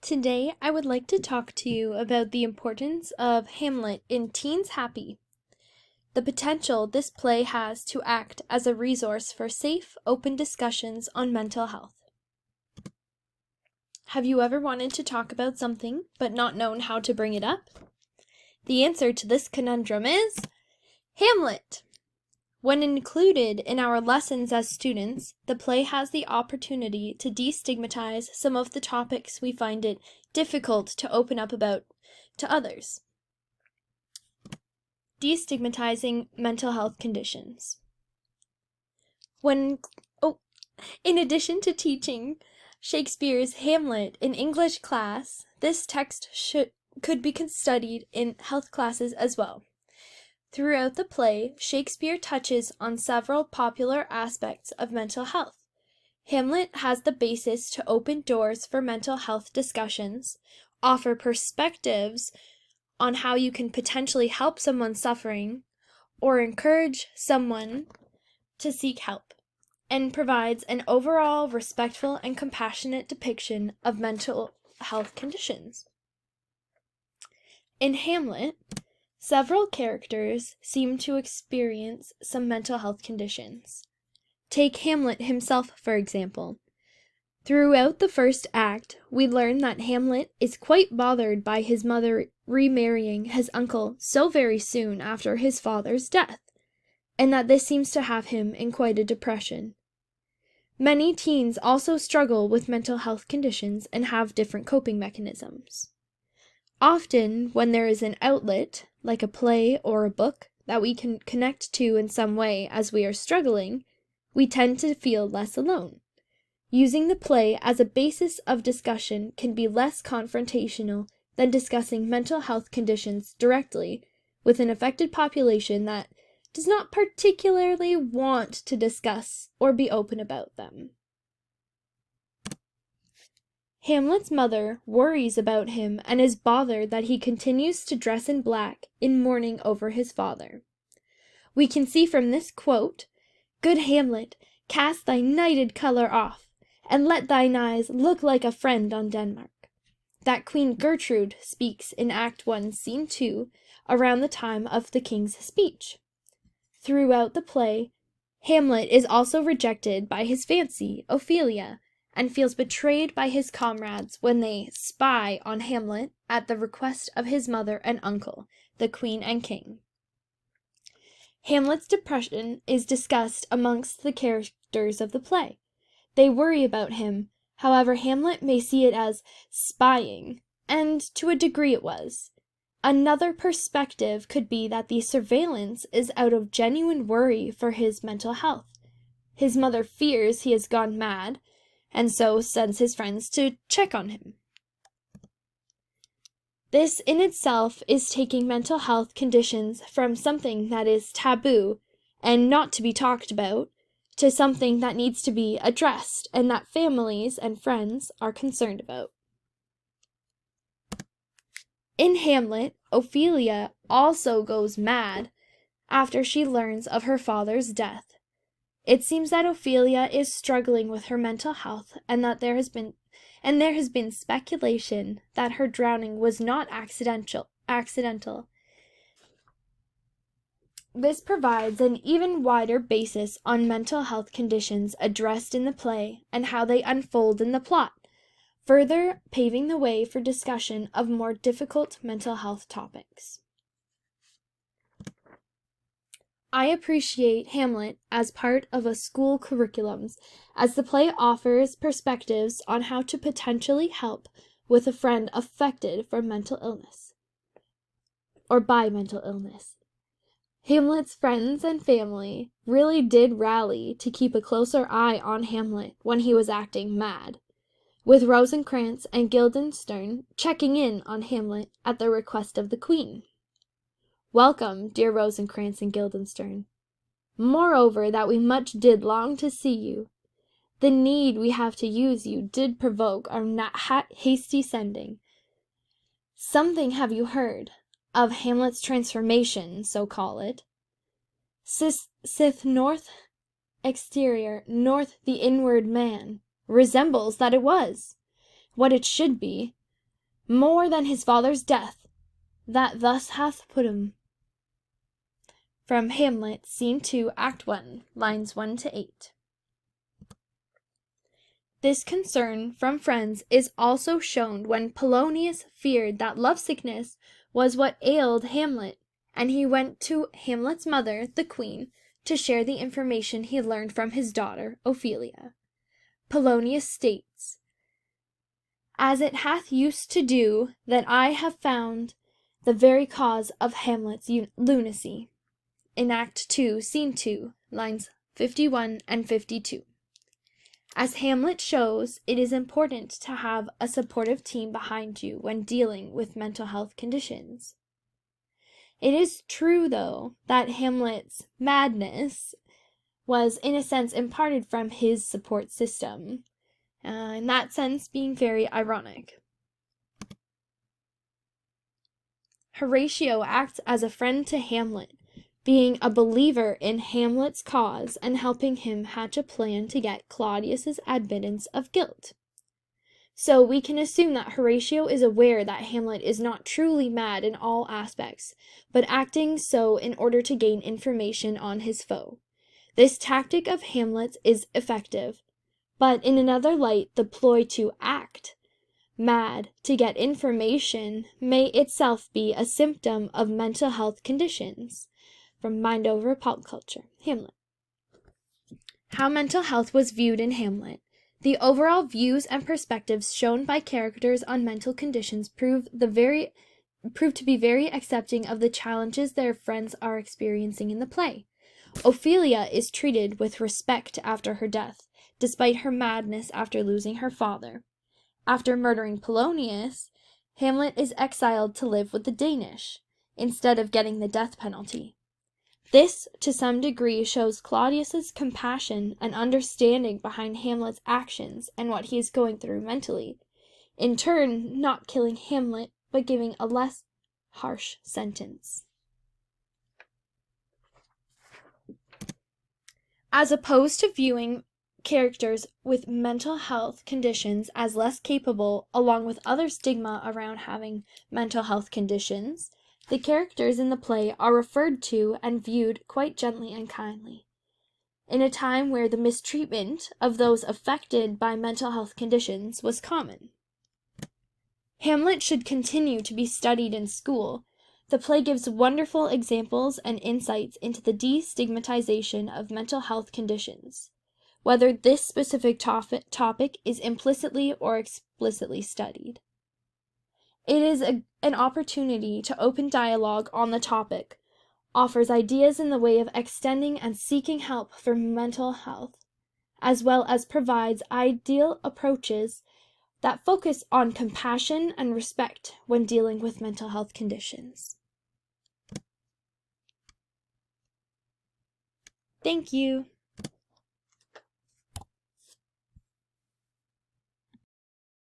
Today, I would like to talk to you about the importance of Hamlet in Teens Happy, the potential this play has to act as a resource for safe, open discussions on mental health. Have you ever wanted to talk about something but not known how to bring it up? The answer to this conundrum is Hamlet. When included in our lessons as students, the play has the opportunity to destigmatize some of the topics we find it difficult to open up about to others. Destigmatizing mental health conditions. In addition to teaching Shakespeare's Hamlet in English class, this text could be studied in health classes as well. Throughout the play, Shakespeare touches on several popular aspects of mental health. Hamlet has the basis to open doors for mental health discussions, offer perspectives on how you can potentially help someone suffering, or encourage someone to seek help, and provides an overall respectful and compassionate depiction of mental health conditions. In Hamlet, several characters seem to experience some mental health conditions. Take Hamlet himself, for example. Throughout the first act, we learn that Hamlet is quite bothered by his mother remarrying his uncle so very soon after his father's death, and that this seems to have him in quite a depression. Many teens also struggle with mental health conditions and have different coping mechanisms. Often, when there is an outlet, like a play or a book, that we can connect to in some way as we are struggling, we tend to feel less alone. Using the play as a basis of discussion can be less confrontational than discussing mental health conditions directly with an affected population that does not particularly want to discuss or be open about them. Hamlet's mother worries about him and is bothered that he continues to dress in black in mourning over his father. We can see from this quote, "Good Hamlet, cast thy nighted colour off, and let thine eyes look like a friend on Denmark," that Queen Gertrude speaks in Act 1, Scene 2, around the time of the king's speech. Throughout the play, Hamlet is also rejected by his fancy, Ophelia, and feels betrayed by his comrades when they spy on Hamlet at the request of his mother and uncle, the queen and king. Hamlet's depression is discussed amongst the characters of the play. They worry about him, however Hamlet may see it as spying, and to a degree it was. Another perspective could be that the surveillance is out of genuine worry for his mental health. His mother fears he has gone mad, and so sends his friends to check on him. This in itself is taking mental health conditions from something that is taboo and not to be talked about to something that needs to be addressed and that families and friends are concerned about. In Hamlet, Ophelia also goes mad after she learns of her father's death. It seems that Ophelia is struggling with her mental health and that there has been speculation that her drowning was not accidental. This provides an even wider basis on mental health conditions addressed in the play and how they unfold in the plot, further paving the way for discussion of more difficult mental health topics. I appreciate Hamlet as part of a school curriculum, as the play offers perspectives on how to potentially help with a friend affected from mental illness, or by mental illness. Hamlet's friends and family really did rally to keep a closer eye on Hamlet when he was acting mad, with Rosencrantz and Guildenstern checking in on Hamlet at the request of the Queen. "Welcome, dear Rosencrantz and Guildenstern. Moreover, that we much did long to see you. The need we have to use you did provoke our hasty sending. Something have you heard of Hamlet's transformation, so call it. Sith north exterior, north the inward man, resembles that it was, what it should be, more than his father's death, that thus hath put him. From Hamlet, Scene 2, Act 1, lines 1 to 8. This concern from friends is also shown when Polonius feared that lovesickness was what ailed Hamlet, and he went to Hamlet's mother, the queen, to share the information he learned from his daughter, Ophelia. Polonius states, "As it hath used to do, that I have found the very cause of Hamlet's lunacy." In Act 2, Scene 2, lines 51 and 52. As Hamlet shows, it is important to have a supportive team behind you when dealing with mental health conditions. It is true, though, that Hamlet's madness was, in a sense, imparted from his support system, in that sense being very ironic. Horatio acts as a friend to Hamlet, being a believer in Hamlet's cause and helping him hatch a plan to get Claudius's admittance of guilt. So we can assume that Horatio is aware that Hamlet is not truly mad in all aspects, but acting so in order to gain information on his foe. This tactic of Hamlet's is effective, but in another light, the ploy to act mad to get information may itself be a symptom of mental health conditions. From Mind Over Pop Culture, Hamlet. How mental health was viewed in Hamlet. The overall views and perspectives shown by characters on mental conditions prove to be very accepting of the challenges their friends are experiencing in the play. Ophelia is treated with respect after her death, despite her madness after losing her father. After murdering Polonius, Hamlet is exiled to live with the Danish, instead of getting the death penalty. This, to some degree, shows Claudius's compassion and understanding behind Hamlet's actions and what he is going through mentally, in turn not killing Hamlet, but giving a less harsh sentence. As opposed to viewing characters with mental health conditions as less capable, along with other stigma around having mental health conditions, the characters in the play are referred to and viewed quite gently and kindly. In a time where the mistreatment of those affected by mental health conditions was common. Hamlet should continue to be studied in school. The play gives wonderful examples and insights into the destigmatization of mental health conditions, whether this specific topic is implicitly or explicitly studied. It is an opportunity to open dialogue on the topic, offers ideas in the way of extending and seeking help for mental health, as well as provides ideal approaches that focus on compassion and respect when dealing with mental health conditions. Thank you.